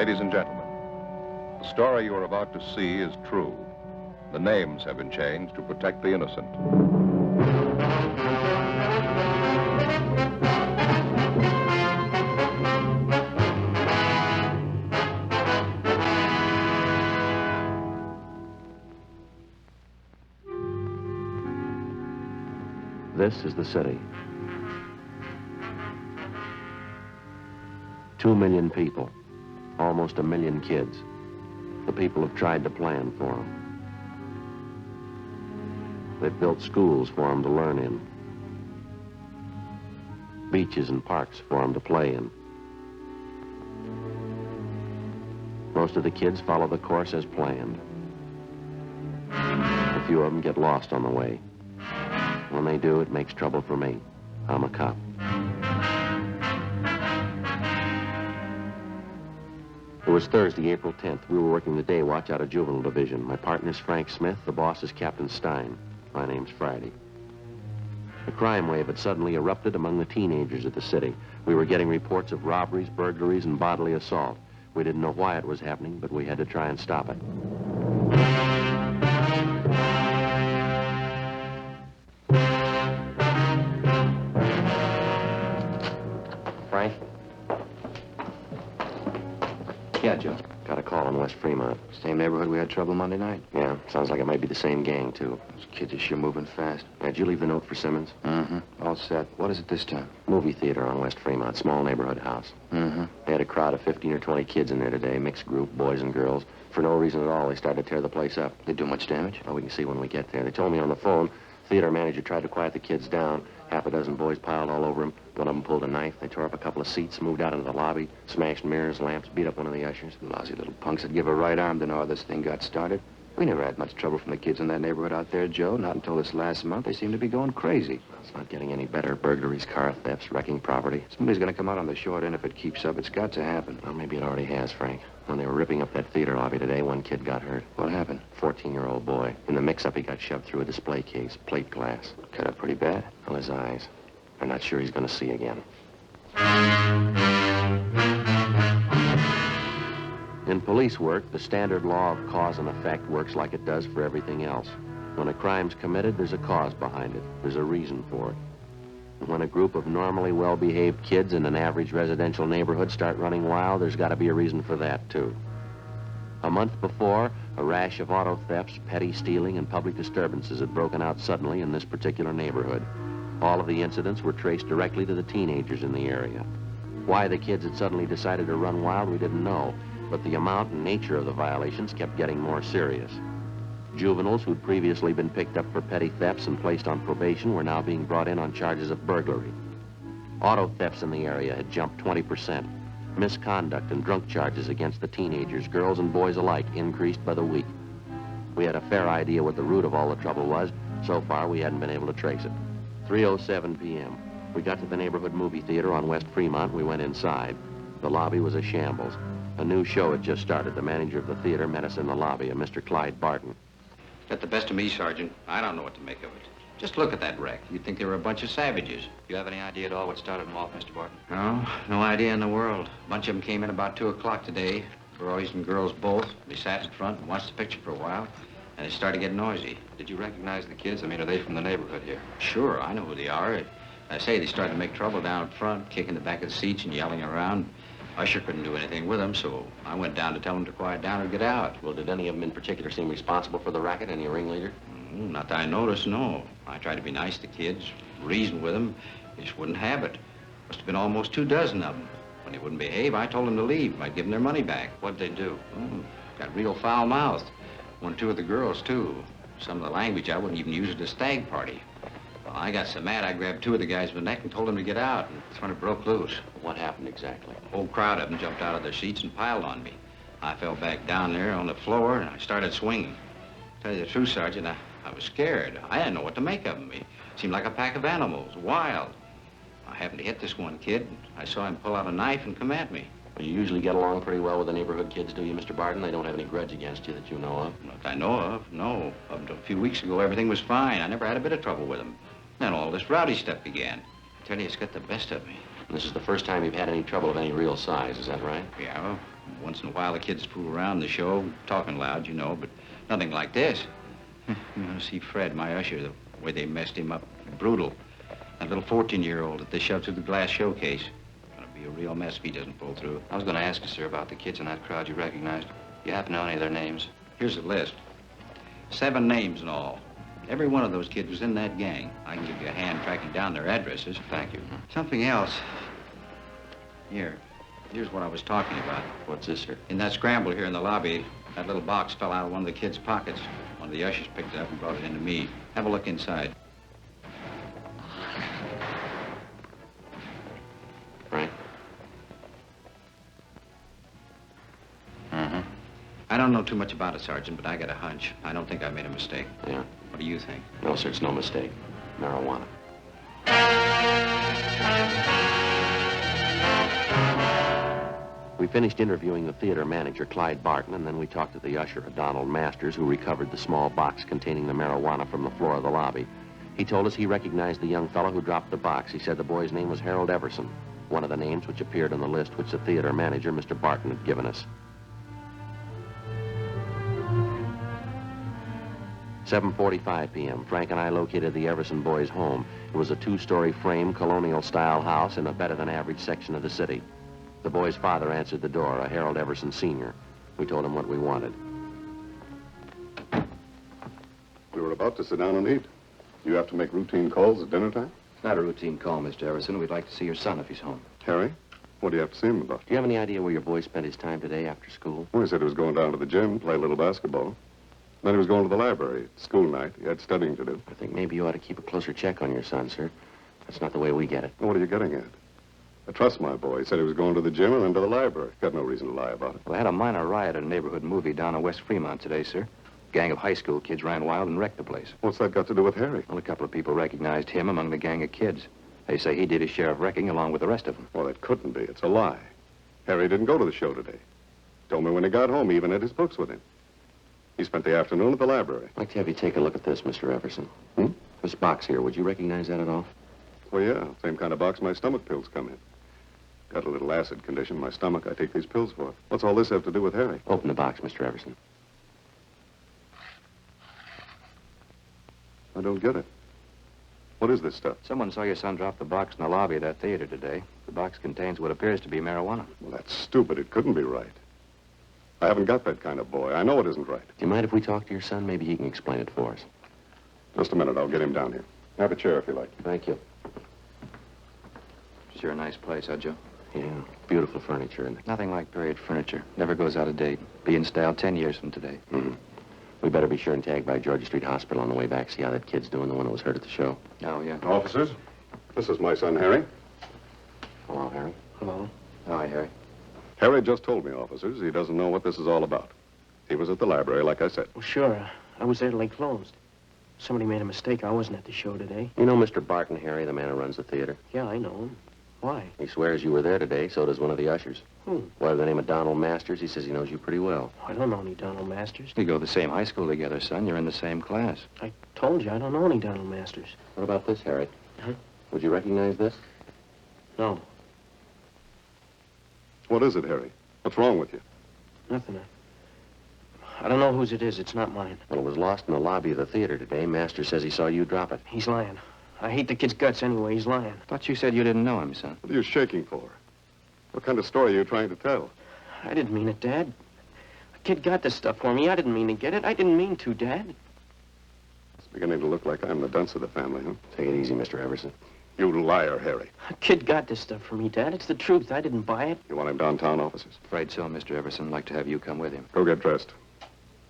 Ladies and gentlemen, the story you are about to see is true. The names have been changed to protect the innocent. This is the city. 2 million people, almost 1 million kids. The people have tried to plan for them. They've built schools for them to learn in, beaches and parks for them to play in. Most of the kids follow the course as planned. A few of them get lost on the way. When they do, it makes trouble for me. I'm a cop. It was Thursday, April 10th. We were working the day watch out of Juvenile Division. My partner's Frank Smith. The boss is Captain Stein. My name's Friday. A crime wave had suddenly erupted among the teenagers of the city. We were getting reports of robberies, burglaries, and bodily assault. We didn't know why it was happening, but we had to try and stop it. Frank? Yeah, Joe. Got a call in West Fremont. Same neighborhood we had trouble Monday night? Yeah, sounds like it might be the same gang, too. Those kids are sure moving fast. Did you leave the note for Simmons? Mm-hmm. All set. What is it this time? Movie theater on West Fremont, small neighborhood house. Mm-hmm. They had a crowd of 15 or 20 kids in there today, mixed group, boys and girls. For no reason at all, they started to tear the place up. They do much damage? Well, we can see when we get there. They told me on the phone, theater manager tried to quiet the kids down. Half a dozen boys piled all over him. One of them pulled a knife. They tore up a couple of seats, moved out into the lobby, smashed mirrors, lamps, beat up one of the ushers. Lousy little punks that give a right arm to know how this thing got started. We never had much trouble from the kids in that neighborhood out there, Joe. Not until this last month. They seem to be going crazy. It's not getting any better. Burglaries, car thefts, wrecking property. Somebody's going to come out on the short end if it keeps up. It's got to happen. Well, maybe it already has, Frank. When they were ripping up that theater lobby today, one kid got hurt. What happened? 14-year-old boy. In the mix-up, he got shoved through a display case, plate glass. Cut up pretty bad. On his eyes. I'm not sure he's going to see again. In police work, the standard law of cause and effect works like it does for everything else. When a crime's committed, there's a cause behind it. There's a reason for it. And when a group of normally well-behaved kids in an average residential neighborhood start running wild, there's got to be a reason for that, too. A month before, a rash of auto thefts, petty stealing, and public disturbances had broken out suddenly in this particular neighborhood. All of the incidents were traced directly to the teenagers in the area. Why the kids had suddenly decided to run wild, we didn't know, but the amount and nature of the violations kept getting more serious. Juveniles who'd previously been picked up for petty thefts and placed on probation were now being brought in on charges of burglary. Auto thefts in the area had jumped 20%. Misconduct and drunk charges against the teenagers, girls and boys alike, increased by the week. We had a fair idea what the root of all the trouble was. So far, we hadn't been able to trace it. 3:07 p.m. We got to the neighborhood movie theater on West Fremont. We went inside. The lobby was a shambles. A new show had just started. The manager of the theater met us in the lobby, a Mr. Clyde Barton. Got the best of me, Sergeant. I don't know what to make of it. Just look at that wreck. You'd think they were a bunch of savages. You have any idea at all what started them off, Mr. Barton? No, no idea in the world. A bunch of them came in about 2 o'clock today. Boys and girls both. They sat in front and watched the picture for a while, and they started getting noisy. Did you recognize the kids? I mean, are they from the neighborhood here? Sure, I know who they are. I say they started to make trouble down front, kicking the back of the seats and yelling around. Usher couldn't do anything with them, so I went down to tell them to quiet down or get out. Well, did any of them in particular seem responsible for the racket? Any ringleader? Not that I noticed, no. I tried to be nice to kids, reason with them. They just wouldn't have it. Must have been almost 24 of them. When they wouldn't behave, I told them to leave. I'd give them their money back. What'd they do? Got real foul-mouthed. 1 or 2 of the girls, too. Some of the language I wouldn't even use at a stag party. Well, I got so mad, I grabbed 2 of the guys by the neck and told them to get out, and that's when it broke loose. What happened exactly? A whole crowd of them jumped out of their seats and piled on me. I fell back down there on the floor, and I started swinging. To tell you the truth, Sergeant, I was scared. I didn't know what to make of them. It seemed like a pack of animals, wild. I happened to hit this one kid. I saw him pull out a knife and come at me. Well, you usually get along pretty well with the neighborhood kids, do you, Mr. Barton? They don't have any grudge against you that you know of? Not that I know of, no. Up until a few weeks ago, everything was fine. I never had a bit of trouble with them. Then all this rowdy stuff began. I tell you, it's got the best of me. And this is the first time you've had any trouble of any real size, is that right? Yeah, Once in a while, the kids fool around the show, talking loud, you know, but nothing like this. You know, see Fred, my usher, the way they messed him up, brutal. That little 14-year-old that they shoved through the glass showcase. Gonna be a real mess if he doesn't pull through. I was going to ask you, sir, about the kids in that crowd you recognized. You happen to know any of their names? Here's a list. 7 names in all. Every one of those kids was in that gang. I can give you a hand tracking down their addresses. Thank you. Something else. Here's what I was talking about. What's this, sir? In that scramble here in the lobby, that little box fell out of one of the kids' pockets. One of the ushers picked it up and brought it into me. Have a look inside. Frank? Mm-hmm. I don't know too much about it, Sergeant, but I got a hunch. I don't think I made a mistake. Yeah. What do you think? No, sir, it's no mistake. Marijuana. We finished interviewing the theater manager, Clyde Barton, and then we talked to the usher, Donald Masters, who recovered the small box containing the marijuana from the floor of the lobby. He told us he recognized the young fellow who dropped the box. He said the boy's name was Harold Everson, one of the names which appeared on the list which the theater manager, Mr. Barton, had given us. 7:45 p.m. Frank and I located the Everson boys' home. It was a 2-story frame, colonial-style house in a better-than-average section of the city. The boy's father answered the door, a Harold Everson Sr. We told him what we wanted. We were about to sit down and eat. You have to make routine calls at dinner time? It's not a routine call, Mr. Everson. We'd like to see your son if he's home. Harry, what do you have to see him about? Do you have any idea where your boy spent his time today after school? Well, he said he was going down to the gym, play a little basketball. Then he was going to the library. It's school night. He had studying to do. I think maybe you ought to keep a closer check on your son, sir. That's not the way we get it. Well, what are you getting at? I trust my boy. He said he was going to the gym and then to the library. Got no reason to lie about it. Well, I had a minor riot at a neighborhood movie down in West Fremont today, sir. A gang of high school kids ran wild and wrecked the place. What's that got to do with Harry? Well, a couple of people recognized him among the gang of kids. They say he did his share of wrecking along with the rest of them. Well, it couldn't be. It's a lie. Harry didn't go to the show today. Told me when he got home he even had his books with him. He spent the afternoon at the library. I'd like to have you take a look at this, Mr. Everson. Hmm? This box here, would you recognize that at all? Well, yeah. Same kind of box my stomach pills come in. Got a little acid condition in my stomach. I take these pills for it. What's all this have to do with Harry? Open the box, Mr. Everson. I don't get it. What is this stuff? Someone saw your son drop the box in the lobby of that theater today. The box contains what appears to be marijuana. Well, that's stupid. It couldn't be right. I haven't got that kind of boy. I know it isn't right. Do you mind if we talk to your son? Maybe he can explain it for us. Just a minute. I'll get him down here. Have a chair if you like. Thank you. Sure a nice place, huh, Joe? Yeah, beautiful furniture, isn't it? Nothing like period furniture. Never goes out of date. Be in style 10 years from today. Mm-hmm. We better be sure and tag by Georgia Street Hospital on the way back, see how that kid's doing, the one who was hurt at the show. Oh, yeah. Officers, this is my son, Harry. Hello, Harry. Hello. Hi, Harry. Harry just told me, officers, he doesn't know what this is all about. He was at the library, like I said. Well, sure. I was there till they closed. Somebody made a mistake. I wasn't at the show today. You know Mr. Barton, Harry, the man who runs the theater? Yeah, I know him. Why? He swears you were there today, so does one of the ushers. Who? By the name of Donald Masters. He says he knows you pretty well. I don't know any Donald Masters. We go to the same high school together, son. You're in the same class. I told you I don't know any Donald Masters. What about this, Harry? Huh? Would you recognize this? No, What is it, Harry? What's wrong with you? nothing. I don't know whose it is. It's not mine. Well, it was lost in the lobby of the theater today. Masters says he saw you drop it. He's lying. I hate the kid's guts anyway. He's lying. Thought you said you didn't know him, son. What are you shaking for? What kind of story are you trying to tell? I didn't mean it, Dad. The kid got this stuff for me. I didn't mean to get it. I didn't mean to, Dad. It's beginning to look like I'm the dunce of the family, huh? Take it easy, Mr. Everson. You liar, Harry. The kid got this stuff for me, Dad. It's the truth. I didn't buy it. You want him downtown, officers? Afraid so, Mr. Everson. I'd like to have you come with him. Go get dressed.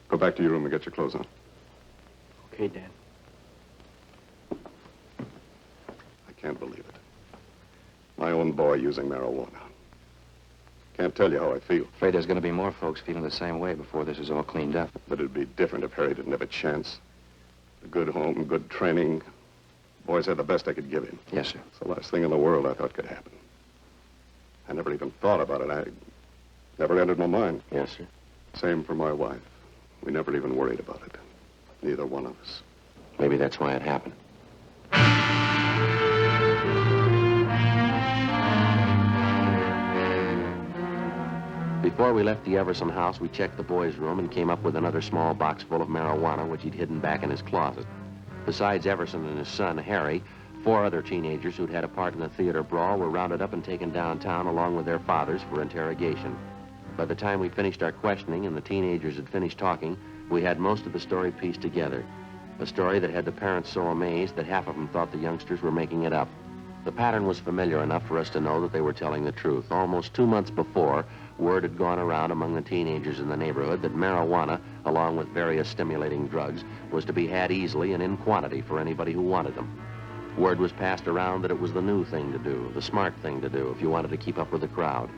Go back to your room and get your clothes on. Okay, Dad. I can't believe it. My own boy using marijuana. Can't tell you how I feel. Afraid there's going to be more folks feeling the same way before this is all cleaned up. But it'd be different if Harry didn't have a chance. A good home, good training. Boys had the best I could give him. Yes, sir. It's the last thing in the world I thought could happen. I never even thought about it. I never entered my mind. Yes, sir. Same for my wife. We never even worried about it. Neither one of us. Maybe that's why it happened. Before we left the Everson house, we checked the boy's room and came up with another small box full of marijuana, which he'd hidden back in his closet. Besides Everson and his son, Harry, 4 other teenagers who'd had a part in the theater brawl were rounded up and taken downtown along with their fathers for interrogation. By the time we finished our questioning and the teenagers had finished talking, we had most of the story pieced together. A story that had the parents so amazed that half of them thought the youngsters were making it up. The pattern was familiar enough for us to know that they were telling the truth. Almost 2 months before, word had gone around among the teenagers in the neighborhood that marijuana, along with various stimulating drugs, was to be had easily and in quantity for anybody who wanted them. Word was passed around that it was the new thing to do, the smart thing to do if you wanted to keep up with the crowd.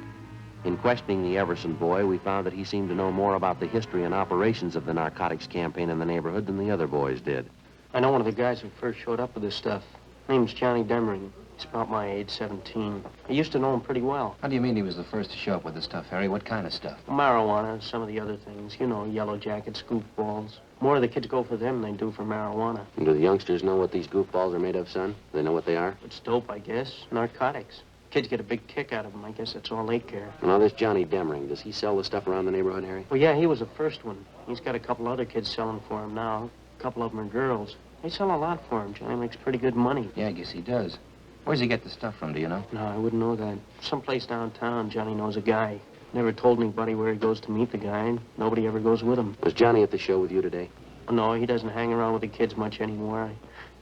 In questioning the Everson boy, we found that he seemed to know more about the history and operations of the narcotics campaign in the neighborhood than the other boys did. I know one of the guys who first showed up with this stuff. Name's Johnny Demring. He's about my age, 17. I used to know him pretty well. How do you mean he was the first to show up with the stuff, Harry? What kind of stuff? Marijuana and some of the other things. You know, yellow jackets, goofballs. More of the kids go for them than they do for marijuana. And do the youngsters know what these goofballs are made of, son? They know what they are? It's dope, I guess. Narcotics. Kids get a big kick out of them. I guess that's all they care. Now, this Johnny Demring, does he sell the stuff around the neighborhood, Harry? Well, yeah, he was the first one. He's got a couple other kids selling for him now. A couple of them are girls. They sell a lot for him. Johnny makes pretty good money. Yeah, I guess he does. Where's he get the stuff from, do you know? No, I wouldn't know that. Someplace downtown, Johnny knows a guy. Never told anybody where he goes to meet the guy. Nobody ever goes with him. Was Johnny at the show with you today? Oh, no, he doesn't hang around with the kids much anymore.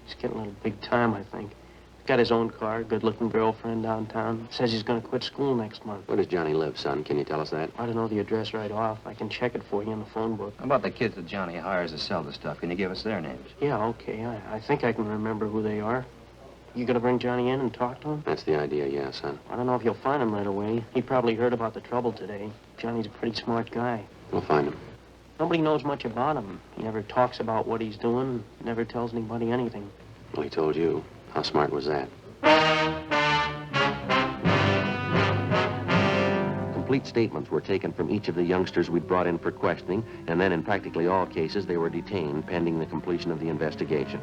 He's getting a little big time, I think. He's got his own car, good-looking girlfriend downtown. Says he's going to quit school next month. Where does Johnny live, son? Can you tell us that? I don't know the address right off. I can check it for you in the phone book. How about the kids that Johnny hires to sell the stuff? Can you give us their names? Yeah, okay. I think I can remember who they are. You gonna bring Johnny in and talk to him? That's the idea, yeah, son. I don't know if you'll find him right away. He probably heard about the trouble today. Johnny's a pretty smart guy. We'll find him. Nobody knows much about him. He never talks about what he's doing, never tells anybody anything. Well, he told you. How smart was that? Complete statements were taken from each of the youngsters we'd brought in for questioning, and then in practically all cases, they were detained pending the completion of the investigation.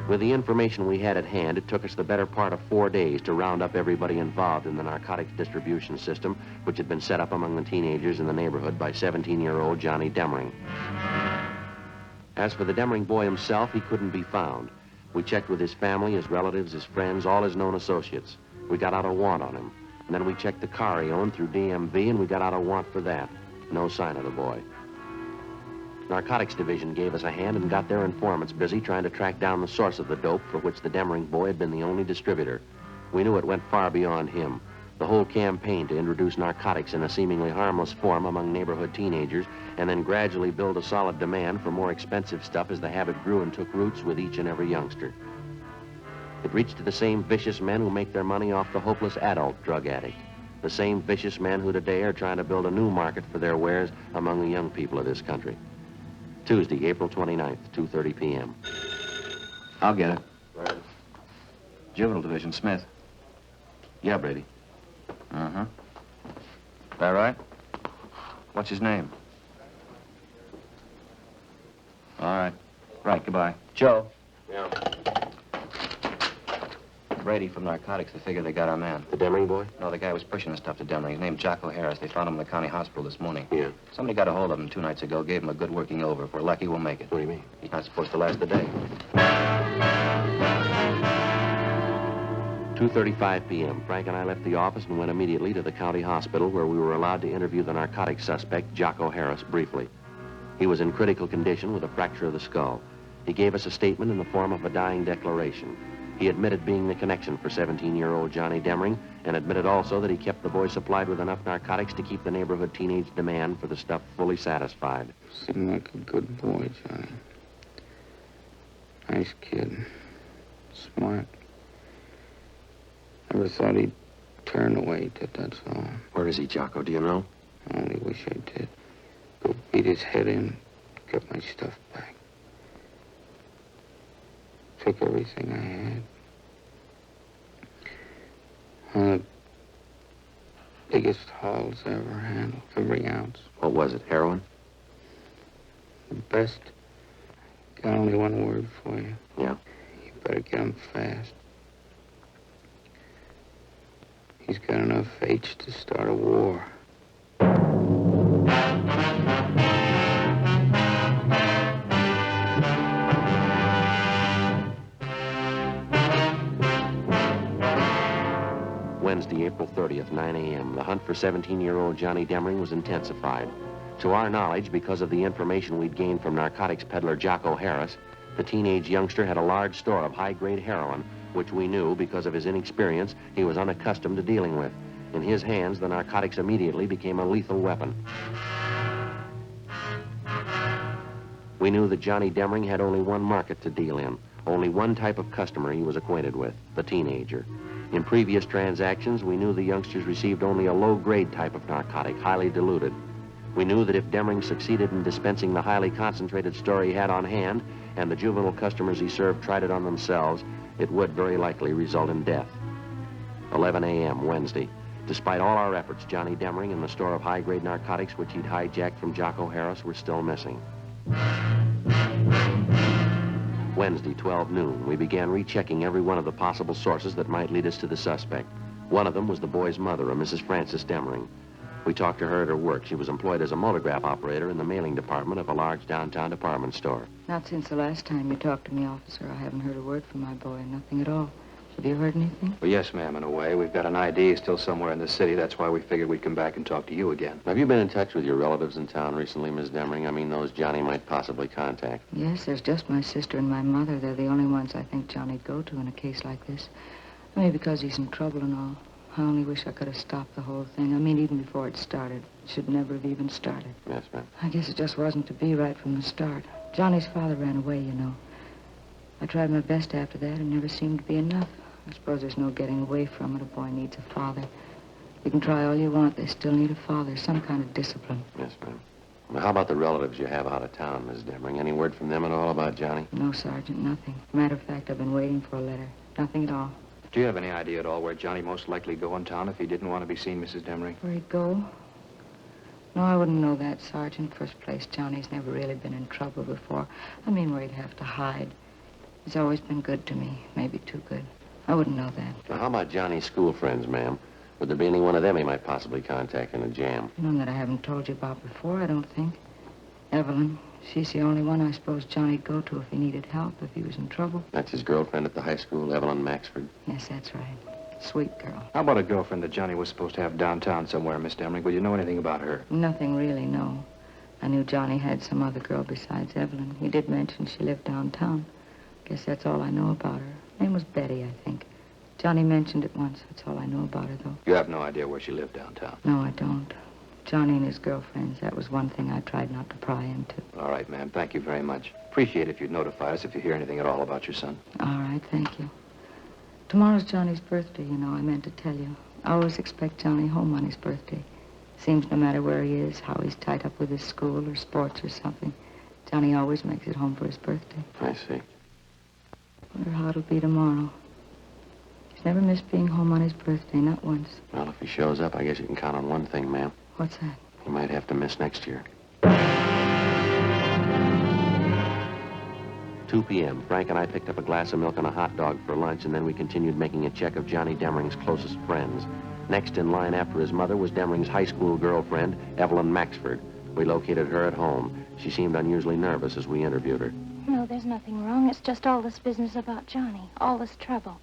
With the information we had at hand, it took us the better part of 4 days to round up everybody involved in the narcotics distribution system, which had been set up among the teenagers in the neighborhood by 17-year-old Johnny Demring. As for the Demring boy himself, he couldn't be found. We checked with his family, his relatives, his friends, all his known associates. We got out a warrant on him. And then we checked the car he owned through DMV, and we got out a warrant for that. No sign of the boy. Narcotics Division gave us a hand and got their informants busy trying to track down the source of the dope for which the Demring boy had been the only distributor. We knew it went far beyond him. The whole campaign to introduce narcotics in a seemingly harmless form among neighborhood teenagers and then gradually build a solid demand for more expensive stuff as the habit grew and took roots with each and every youngster. It reached to the same vicious men who make their money off the hopeless adult drug addict. The same vicious men who today are trying to build a new market for their wares among the young people of this country. Tuesday, April 29th, 2:30 p.m. I'll get it. Right. Juvenile Division, Smith. Yeah, Brady. Uh-huh. That right? What's his name? All right. Right, goodbye. Joe. Yeah. Brady from Narcotics, the figure they got our man. The Demring boy? No, the guy was pushing the stuff to Demring. His name's Jocko Harris. They found him in the county hospital this morning. Yeah. Somebody got a hold of him 2 nights ago, gave him a good working over. If we're lucky, we'll make it. What do you mean? He's not supposed to last a day. 2:35 p.m. Frank and I left the office and went immediately to the county hospital where we were allowed to interview the narcotics suspect, Jocko Harris, briefly. He was in critical condition with a fracture of the skull. He gave us a statement in the form of a dying declaration. He admitted being the connection for 17-year-old Johnny Demring and admitted also that he kept the boy supplied with enough narcotics to keep the neighborhood teenage demand for the stuff fully satisfied. Seemed like a good boy, Johnny. Nice kid. Smart. Never thought he'd turn away, that's all. Where is he, Jocko? Do you know? I only wish I did. Go beat his head in, get my stuff back. Took everything I had. One of the biggest hauls I ever handled, every ounce. What was it, heroin? The best. Got only one word for you. Yeah? You better get him fast. He's got enough H to start a war. Wednesday, April 30th, 9 a.m. The hunt for 17-year-old Johnny Demring was intensified. To our knowledge, because of the information we'd gained from narcotics peddler Jocko Harris, the teenage youngster had a large store of high-grade heroin, which we knew, because of his inexperience, he was unaccustomed to dealing with. In his hands, the narcotics immediately became a lethal weapon. We knew that Johnny Demring had only one market to deal in, only one type of customer he was acquainted with, the teenager. In previous transactions, we knew the youngsters received only a low-grade type of narcotic, highly diluted. We knew that if Demring succeeded in dispensing the highly concentrated store he had on hand, and the juvenile customers he served tried it on themselves, it would very likely result in death. 11 a.m., Wednesday. Despite all our efforts, Johnny Demring and the store of high-grade narcotics which he'd hijacked from Jocko Harris were still missing. Wednesday, 12 noon, we began rechecking every one of the possible sources that might lead us to the suspect. One of them was the boy's mother, a Mrs. Frances Demring. We talked to her at her work. She was employed as a multigraph operator in the mailing department of a large downtown department store. Not since the last time you talked to me, officer. I haven't heard a word from my boy, nothing at all. Have you heard anything? Well, yes, ma'am, in a way. We've got an ID still somewhere in the city. That's why we figured we'd come back and talk to you again. Have you been in touch with your relatives in town recently, Miss Demring? I mean, those Johnny might possibly contact. Yes, there's just my sister and my mother. They're the only ones I think Johnny'd go to in a case like this. I mean, because he's in trouble and all. I only wish I could have stopped the whole thing. I mean, even before it started. It should never have even started. Yes, ma'am. I guess it just wasn't to be right from the start. Johnny's father ran away, you know. I tried my best after that. It never seemed to be enough. I suppose there's no getting away from it. A boy needs a father. You can try all you want. They still need a father, some kind of discipline. Yes, ma'am. Well, how about the relatives you have out of town, Miss Demring? Any word from them at all about Johnny? No, Sergeant, nothing. Matter of fact, I've been waiting for a letter. Nothing at all. Do you have any idea at all where Johnny most likely go in town if he didn't want to be seen, Mrs. Demring? Where he'd go? No, I wouldn't know that, Sergeant. First place, Johnny's never really been in trouble before. I mean, where he'd have to hide. He's always been good to me. Maybe too good. I wouldn't know that. Now, how about Johnny's school friends, ma'am? Would there be any one of them he might possibly contact in a jam? None that I haven't told you about before, I don't think. Evelyn. She's the only one I suppose Johnny'd go to if he needed help, if he was in trouble. That's his girlfriend at the high school, Evelyn Maxford. Yes, that's right. Sweet girl. How about a girlfriend that Johnny was supposed to have downtown somewhere, Miss Demring? Would you know anything about her? Nothing really, no. I knew Johnny had some other girl besides Evelyn. He did mention she lived downtown. Guess that's all I know about her. Name was Betty, I think. Johnny mentioned it once. That's all I know about her, though. You have no idea where she lived downtown? No, I don't. Johnny and his girlfriends, that was one thing I tried not to pry into. All right, ma'am. Thank you very much. Appreciate it if you'd notify us if you hear anything at all about your son. All right, thank you. Tomorrow's Johnny's birthday, you know. I meant to tell you. I always expect Johnny home on his birthday. Seems no matter where he is, how he's tied up with his school or sports or something, Johnny always makes it home for his birthday. I see. Wonder how it'll be tomorrow. He's never missed being home on his birthday, not once. Well, if he shows up, I guess you can count on one thing, ma'am. What's that? He might have to miss next year. 2 p.m. Frank and I picked up a glass of milk and a hot dog for lunch, and then we continued making a check of Johnny Demring's closest friends. Next in line after his mother was Demring's high school girlfriend, Evelyn Maxford. We located her at home. She seemed unusually nervous as we interviewed her. No, there's nothing wrong. It's just all this business about Johnny. All this trouble.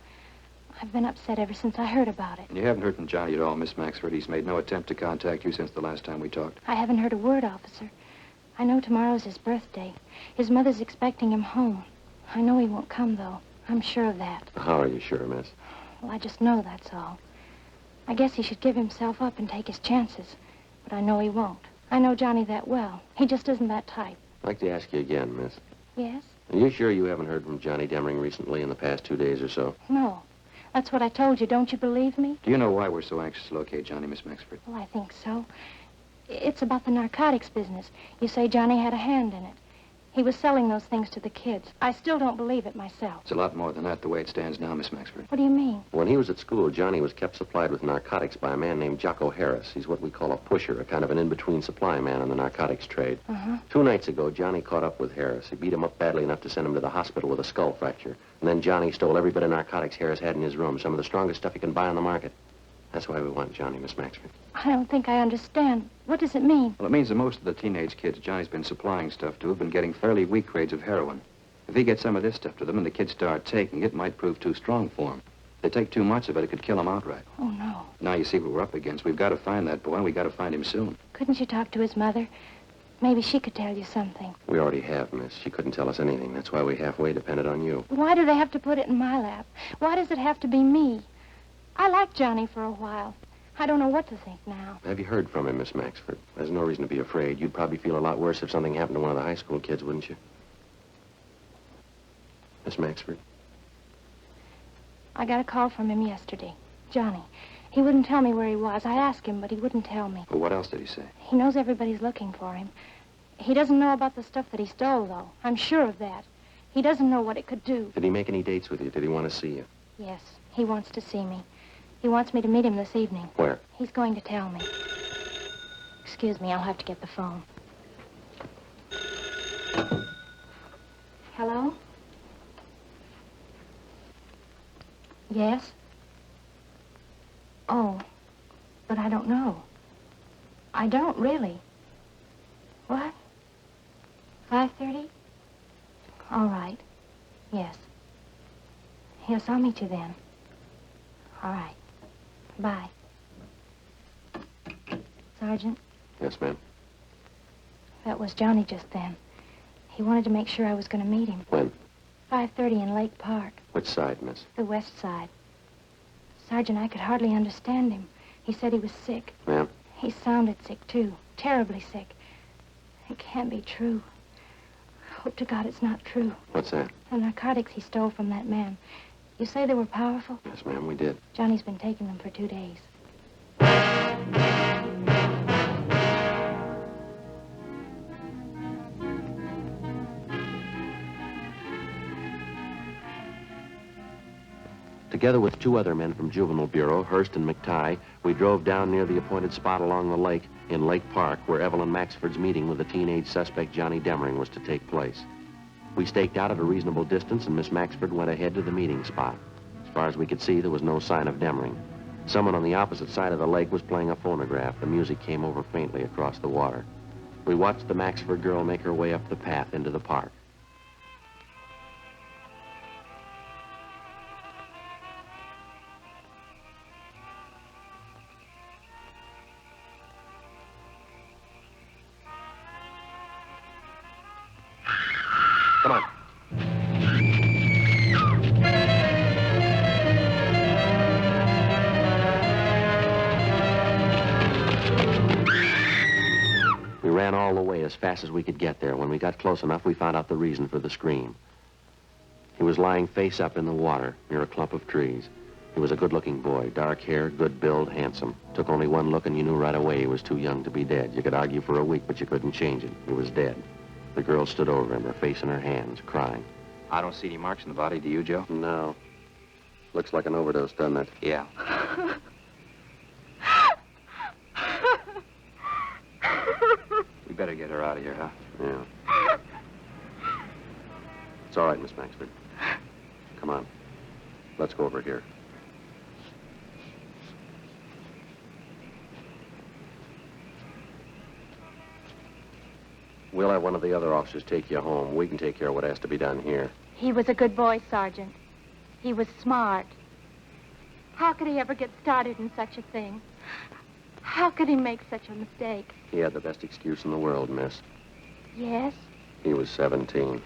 I've been upset ever since I heard about it. You haven't heard from Johnny at all, Miss Maxford. He's made no attempt to contact you since the last time we talked. I haven't heard a word, officer. I know tomorrow's his birthday. His mother's expecting him home. I know he won't come, though. I'm sure of that. How are you sure, miss? Well, I just know that's all. I guess he should give himself up and take his chances. But I know he won't. I know Johnny that well. He just isn't that type. I'd like to ask you again, miss. Yes? Are you sure you haven't heard from Johnny Demring recently in the past 2 days or so? No. That's what I told you. Don't you believe me? Do you know why we're so anxious to locate Johnny, Miss Maxford? Well, I think so. It's about the narcotics business. You say Johnny had a hand in it. He was selling those things to the kids. I still don't believe it myself. It's a lot more than that the way it stands now, Miss Maxford. What do you mean? When he was at school, Johnny was kept supplied with narcotics by a man named Jocko Harris. He's what we call a pusher, a kind of an in-between supply man in the narcotics trade. 2 nights ago, Johnny caught up with Harris. He beat him up badly enough to send him to the hospital with a skull fracture. And then Johnny stole every bit of narcotics Harris had in his room, some of the strongest stuff you can buy on the market. That's why we want Johnny, Miss Maxford. I don't think I understand. What does it mean? Well, it means that most of the teenage kids Johnny's been supplying stuff to have been getting fairly weak grades of heroin. If he gets some of this stuff to them and the kids start taking it, it might prove too strong for them. If they take too much of it, it could kill them outright. Oh, no. Now you see what we're up against. We've got to find that boy, and we've got to find him soon. Couldn't you talk to his mother? Maybe she could tell you something. We already have, miss. She couldn't tell us anything. That's why we halfway depended on you. Why do they have to put it in my lap? Why does it have to be me? I liked Johnny for a while. I don't know what to think now. Have you heard from him, Miss Maxford? There's no reason to be afraid. You'd probably feel a lot worse if something happened to one of the high school kids, wouldn't you? Miss Maxford? I got a call from him yesterday. Johnny. He wouldn't tell me where he was. I asked him, but he wouldn't tell me. Well, what else did he say? He knows everybody's looking for him. He doesn't know about the stuff that he stole, though. I'm sure of that. He doesn't know what it could do. Did he make any dates with you? Did he want to see you? Yes, he wants to see me. He wants me to meet him this evening. Where? He's going to tell me. Excuse me, I'll have to get the phone. Hello? Yes? Oh, but I don't know. I don't really. What? 5:30? All right. Yes. Yes, I'll meet you then. All right. Bye. Sergeant, Yes, ma'am. that was Johnny just then. He wanted to make sure I was going to meet him. When? 5:30 in Lake Park, Which side, miss? the west side. Sergeant, I could hardly understand him. He said he was sick. Ma'am? He sounded sick, too. Terribly sick. It can't be true. Hope to God it's not true. What's that? The narcotics he stole from that man. You say they were powerful? Yes, ma'am, we did. Johnny's been taking them for 2 days. Together with 2 other men from Juvenile Bureau, Hurst and McTighe, we drove down near the appointed spot along the lake in Lake Park where Evelyn Maxford's meeting with the teenage suspect Johnny Demring was to take place. We staked out at a reasonable distance and Miss Maxford went ahead to the meeting spot. As far as we could see, there was no sign of Demring. Someone on the opposite side of the lake was playing a phonograph. The music came over faintly across the water. We watched the Maxford girl make her way up the path into the park. Come on. We ran all the way as fast as we could get there. When we got close enough, we found out the reason for the scream. He was lying face up in the water near a clump of trees. He was a good-looking boy, dark hair, good build, handsome. Took only one look and you knew right away he was too young to be dead. You could argue for a week, but you couldn't change it. He was dead. The girl stood over him, her face in her hands, crying. I don't see any marks in the body, do you, Joe? No. Looks like an overdose, doesn't it? Yeah. We better get her out of here, huh? Yeah. It's all right, Miss Maxford. Come on. Let's go over here. We'll have one of the other officers take you home. We can take care of what has to be done here. He was a good boy, Sergeant. He was smart. How could he ever get started in such a thing? How could he make such a mistake? He had the best excuse in the world, miss. Yes? He was 17.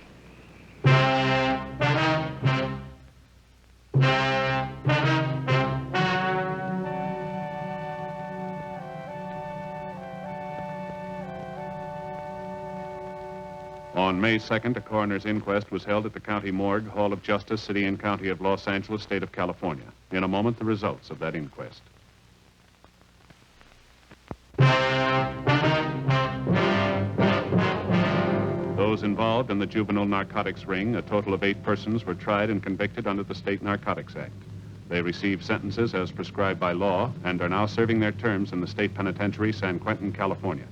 On May 2nd, a coroner's inquest was held at the County Morgue, Hall of Justice, City and County of Los Angeles, State of California. In a moment, the results of that inquest. Those involved in the juvenile narcotics ring, a total of 8 persons, were tried and convicted under the State Narcotics Act. They received sentences as prescribed by law and are now serving their terms in the State Penitentiary, San Quentin, California.